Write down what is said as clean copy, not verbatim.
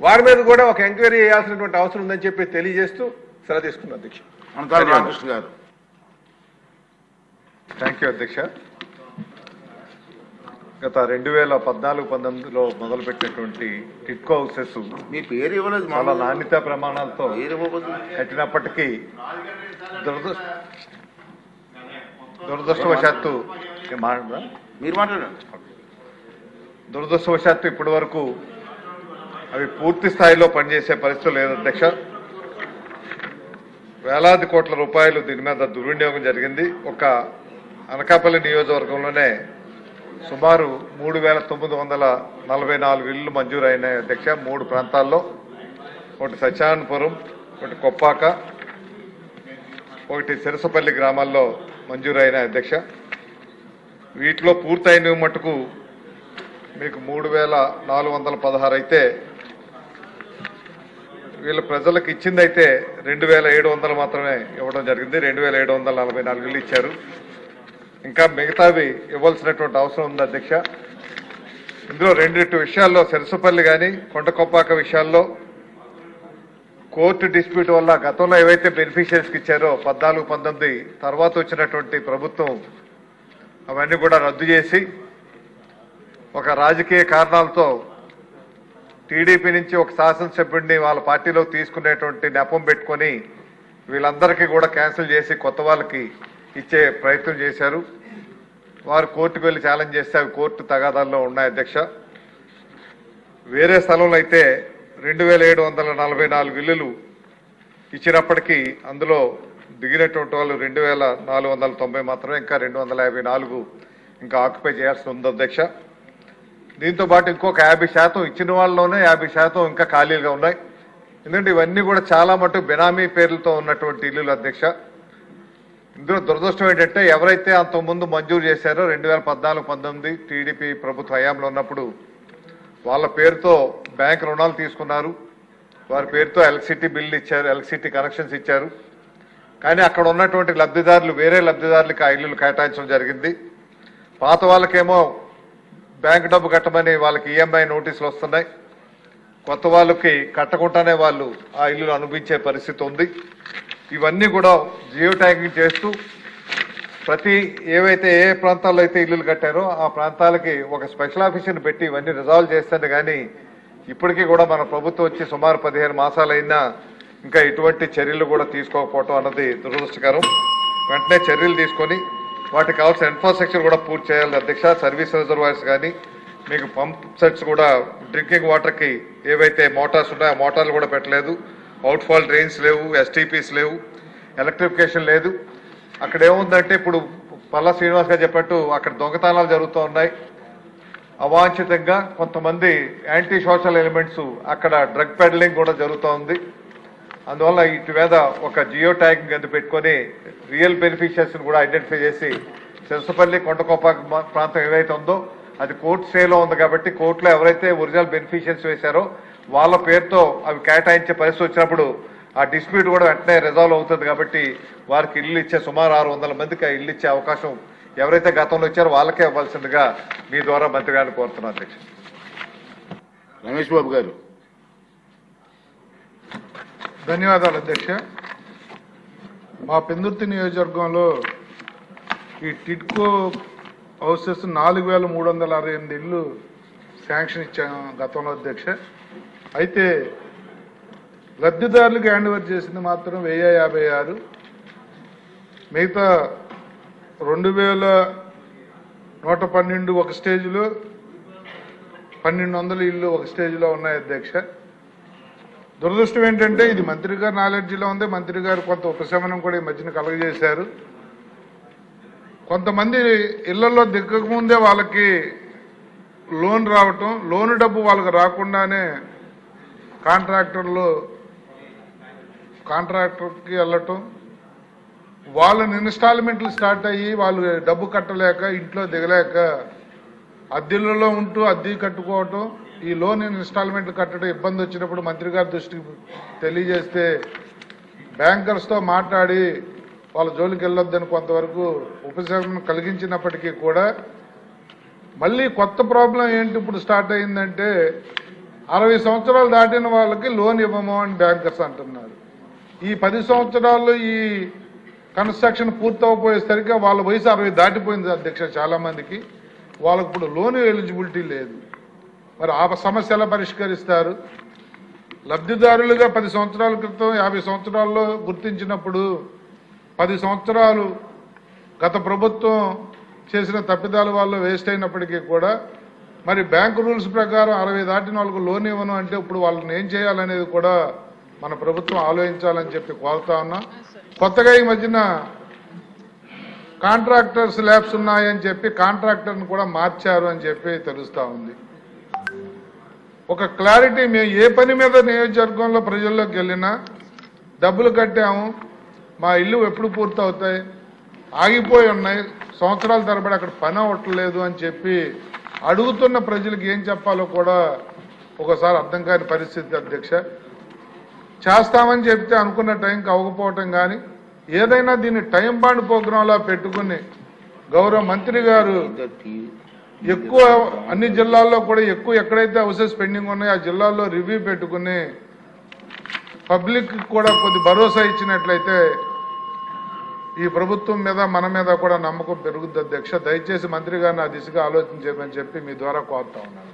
వారి మీద కూడా ఒక ఎంక్వైరీ చేయాల్సినటువంటి అవసరం ఉందని చెప్పి తెలియజేస్తూ సెలవు తీసుకున్నాను అధ్యక్ష. రామకృష్ణ గారు. థ్యాంక్ యూ అధ్యక్ష. గత 2014-19లో మొదలుపెట్టినటువంటి టిట్కో హౌసెస్ మీ పేరు ఇవ్వలేదు, చాలా నాణ్యత ప్రమాణాలతో కట్టినప్పటికీ దురదృష్టవశాత్తు మీరు మాట్లాడండి. దురదృష్టవశాత్తు ఇప్పటి వరకు అవి పూర్తి స్థాయిలో పనిచేసే పరిస్థితి లేదు అధ్యక్ష. వేలాది కోట్ల రూపాయలు దీని మీద దుర్వినియోగం జరిగింది. ఒక అనకాపల్లి నియోజకవర్గంలోనే సుమారు 3,944 ఇళ్లు మంజూరైనాయి అధ్యక్ష. 3 ప్రాంతాల్లో, ఒకటి సత్యానంతపురం, ఒకటి కొప్పాక, ఒకటి సిరసపల్లి గ్రామాల్లో మంజూరైన అధ్యక్ష. వీటిలో పూర్తయిన మటుకు మీకు 3,416 అయితే, వీళ్ళ ప్రజలకు ఇచ్చిందైతే 2,700 మాత్రమే ఇవ్వడం జరిగింది. 2,744 ఇళ్ళు ఇచ్చారు. ఇంకా మిగతావి ఇవ్వాల్సినటువంటి అవసరం ఉంది అధ్యక్ష. ఇందులో 2 విషయాల్లో, సిరసపల్లి కానీ కొండకొప్పాక విషయాల్లో కోర్టు డిస్ప్యూట్ వల్ల గతంలో ఏవైతే బెనిఫిషియరీస్కి ఇచ్చారో 14-19 తర్వాత వచ్చినటువంటి ప్రభుత్వం అవన్నీ కూడా రద్దు చేసి ఒక రాజకీయ కారణాలతో టీడీపీ నుంచి ఒక శాసనసభ్యుడిని వాళ్ళ పార్టీలో తీసుకునేటువంటి నెపం పెట్టుకొని వీళ్ళందరికీ కూడా క్యాన్సిల్ చేసి కొత్త వాళ్ళకి ఇచ్చే ప్రయత్నం చేశారు. వారు కోర్టుకు వెళ్లి ఛాలెంజ్ చేస్తే అవి కోర్టు తగాదాల్లో ఉన్నాయి అధ్యక్ష. వేరే స్థలంలో అయితే 2,744 ఇళ్లు ఇచ్చినప్పటికీ అందులో దిగినటువంటి వాళ్ళు 2,490 మాత్రమే, ఇంకా 254 ఇంకా ఆక్యుపై చేయాల్సి ఉంది అధ్యక్ష. దీంతో పాటు ఇంకొక 50% ఇచ్చిన వాళ్ళలోనే 50% ఇంకా ఖాళీలుగా ఉన్నాయి. ఎందుకంటే ఇవన్నీ కూడా చాలా మటుకు బెనామీ పేర్లతో ఉన్నటువంటి ఇల్లులు అధ్యక్ష. ఇందులో దురదృష్టం ఏంటంటే ఎవరైతే అంతకుముందు మంజూరు చేశారో 2014-19 టీడీపీ ప్రభుత్వ హయాంలో ఉన్నప్పుడు వాళ్ళ పేరుతో బ్యాంక్ రుణాలు తీసుకున్నారు, వారి పేరుతో ఎలక్ట్రిసిటీ బిల్లు ఇచ్చారు, ఎలక్ట్రిసిటీ కనెక్షన్స్ ఇచ్చారు. కానీ అక్కడ ఉన్నటువంటి లబ్ధిదారులు వేరే లబ్ధిదారులకి ఆ ఇల్లులు కేటాయించడం జరిగింది. పాత వాళ్ళకేమో బ్యాంక్ డబ్బు కట్టమని వాళ్ళకి ఈఎంఐ నోటీసులు వస్తున్నాయి. కొత్త వాళ్ళకి కట్టకుండానే వాళ్ళు ఆ ఇల్లులు అనుభవించే పరిస్థితి ఉంది. ఇవన్నీ కూడా జియో ట్యాగింగ్ చేస్తూ ఏవైతే ఏ ప్రాంతాల్లో అయితే ఇల్లులు కట్టారో ఆ ప్రాంతాలకి ఒక స్పెషల్ ఆఫీసర్ని పెట్టి ఇవన్నీ రిజాల్వ్ చేస్తాను. కానీ ఇప్పటికీ కూడా మన ప్రభుత్వం వచ్చి సుమారు 15 మాసాలైనా ఇంకా ఇటువంటి చర్యలు కూడా తీసుకోకపోవటం అన్నది దురదృష్టకరం. వెంటనే చర్యలు తీసుకొని వాటికి కావాల్సిన ఇన్ఫ్రాస్ట్రక్చర్ కూడా పూర్తి చేయాలి అధ్యక్ష. సర్వీస్ రిజర్వాయర్స్ కానీ, మీకు పంప్ సెట్స్ కూడా డ్రింకింగ్ వాటర్కి ఏవైతే మోటార్స్ ఉన్నాయో ఆ మోటార్లు కూడా పెట్టలేదు, అవుట్ఫాల్ డ్రైన్స్ లేవు, ఎస్టీపీస్ లేవు, ఎలక్ట్రిఫికేషన్ లేదు. అక్కడ ఏముందంటే ఇప్పుడు పల్లా శ్రీనివాస్ గారు చెప్పినట్టు అక్కడ దొంగతనాలు జరుగుతూ ఉన్నాయి. అవాంఛితంగా కొంతమంది యాంటీ సోషల్ ఎలిమెంట్స్ అక్కడ డ్రగ్ పెడలింగ్ కూడా జరుగుతూ ఉంది. అందువల్ల ఇటు మీద ఒక జియో ట్యాగింగ్ అది పెట్టుకొని రియల్ బెనిఫిషియర్స్ని కూడా ఐడెంటిఫై చేసి సిరసపల్లి కొండకొప్పాక ప్రాంతం ఏదైతే ఉందో అది కోర్టు స్టేలో ఉంది కాబట్టి కోర్టులో ఎవరైతే ఒరిజినల్ బెనిఫిషియర్స్ వేశారో వాళ్ళ పేరుతో అవి కేటాయించే పరిస్థితి వచ్చినప్పుడు ఆ డిస్ప్యూట్ కూడా వెంటనే రిజాల్వ్ అవుతుంది. కాబట్టి వారికి ఇల్లు ఇచ్చే సుమారు 600 మందికి ఆ ఇల్లు ఇచ్చే అవకాశం ఎవరైతే గతంలో ఇచ్చారో వాళ్ళకే ఇవ్వాల్సిందిగా మీ ద్వారా మంత్రి గారిని కోరుతున్నాను అధ్యక్ష. రమేష్ బాబు గారు. ధన్యవాదాలు అధ్యక్ష. మా పెందుర్తి నియోజకవర్గంలో ఈ టిడ్కో హౌసెస్ 4,368 ఇళ్ళు శాంక్షన్ ఇచ్చాను గతంలో అధ్యక్ష. అయితే లబ్ధిదారులకు హ్యాండ్ ఓవర్ చేసింది మాత్రం 1056, మిగతా 2,112 ఒక స్టేజ్లో, 1,200 ఇళ్ళు ఒక స్టేజ్లో ఉన్నాయి అధ్యక్ష. దురదృష్టం ఏంటంటే ఇది మంత్రి గారి నాలెడ్జిలో ఉంది. మంత్రి గారు కొంత ఉపశమనం కూడా ఈ మధ్యన కలుగజేశారు. కొంతమంది ఇళ్లలో దిక్కకముందే వాళ్ళకి లోన్ రావటం, లోను డబ్బు వాళ్ళకి రాకుండానే కాంట్రాక్టర్కి వెళ్ళటం, వాళ్ళని ఇన్స్టాల్మెంట్లు స్టార్ట్ అయ్యి వాళ్ళు డబ్బు కట్టలేక ఇంట్లో దిగలేక అద్దెలలో ఉంటూ అద్దె కట్టుకోవటం, ఈ లోన్ ఇన్స్టాల్మెంట్లు కట్టడం ఇబ్బంది వచ్చినప్పుడు మంత్రి గారి దృష్టికి తెలియజేస్తే బ్యాంకర్స్తో మాట్లాడి వాళ్ళ జోలికి వెళ్ళొద్దని కొంతవరకు ఉపశమనం కలిగించినప్పటికీ కూడా మళ్ళీ కొత్త ప్రాబ్లం ఏంటి ఇప్పుడు స్టార్ట్ అయిందంటే 60 సంవత్సరాలు దాటిన వాళ్ళకి లోన్ ఇవ్వము అని బ్యాంకర్స్ అంటున్నారు. ఈ 10 సంవత్సరాలు ఈ కన్స్ట్రక్షన్ పూర్తవపోయేసరికి వాళ్ళ వయసు 60 దాటిపోయింది అధ్యక్ష. చాలా మందికి వాళ్ళకి ఇప్పుడు లోన్ ఎలిజిబిలిటీ లేదు. మరి ఆ సమస్య ఎలా పరిష్కరిస్తారు? లబ్ధిదారులుగా 10 సంవత్సరాల క్రితం 50 సంవత్సరాల్లో గుర్తించినప్పుడు 10 సంవత్సరాలు గత ప్రభుత్వం చేసిన తప్పిదాల వల్ల వేస్ట్ అయినప్పటికీ కూడా మరి బ్యాంకు రూల్స్ ప్రకారం 60 దాటిన వాళ్ళకు లోన్ ఇవ్వను అంటే ఇప్పుడు వాళ్ళని ఏం చేయాలనేది కూడా మన ప్రభుత్వం ఆలోచించాలని చెప్పి కోరుతా ఉన్నా. కొత్తగా ఈ మధ్యన కాంట్రాక్టర్స్ ల్యాబ్స్ ఉన్నాయని చెప్పి కాంట్రాక్టర్ని కూడా మార్చారు అని చెప్పి తెలుస్తా ఉంది. ఒక క్లారిటీ, మేము ఏ పని మీద నియోజకవర్గంలో ప్రజల్లోకి వెళ్ళినా డబ్బులు కట్టాము, మా ఇల్లు ఎప్పుడు పూర్తవుతాయి, ఆగిపోయి ఉన్నాయి, సంవత్సరాల తరబడి అక్కడ పని అవ్వట్లేదు అని చెప్పి అడుగుతున్న ప్రజలకు ఏం చెప్పాలో కూడా ఒకసారి అర్థం కాని పరిస్థితి అధ్యక్ష. చేస్తామని చెప్తే అనుకున్న టైంకి అవ్వకపోవటం కానీ ఏదైనా దీన్ని టైం బాండ్ ప్రోగ్రాంలా పెట్టుకుని గౌరవ మంత్రి గారు ఎక్కువ అన్ని జిల్లాల్లో కూడా ఎక్కువ ఎక్కడైతే హౌసెస్ పెండింగ్ ఉన్నాయో ఆ జిల్లాల్లో రివ్యూ పెట్టుకుని పబ్లిక్ కూడా కొద్ది భరోసా ఇచ్చినట్లయితే ఈ ప్రభుత్వం మీద మన మీద కూడా నమ్మకం పెరుగుద్ది అధ్యక్ష. దయచేసి మంత్రి గారిని ఆ దిశగా ఆలోచించమని చెప్పి మీ ద్వారా కోరుతా ఉన్నాను.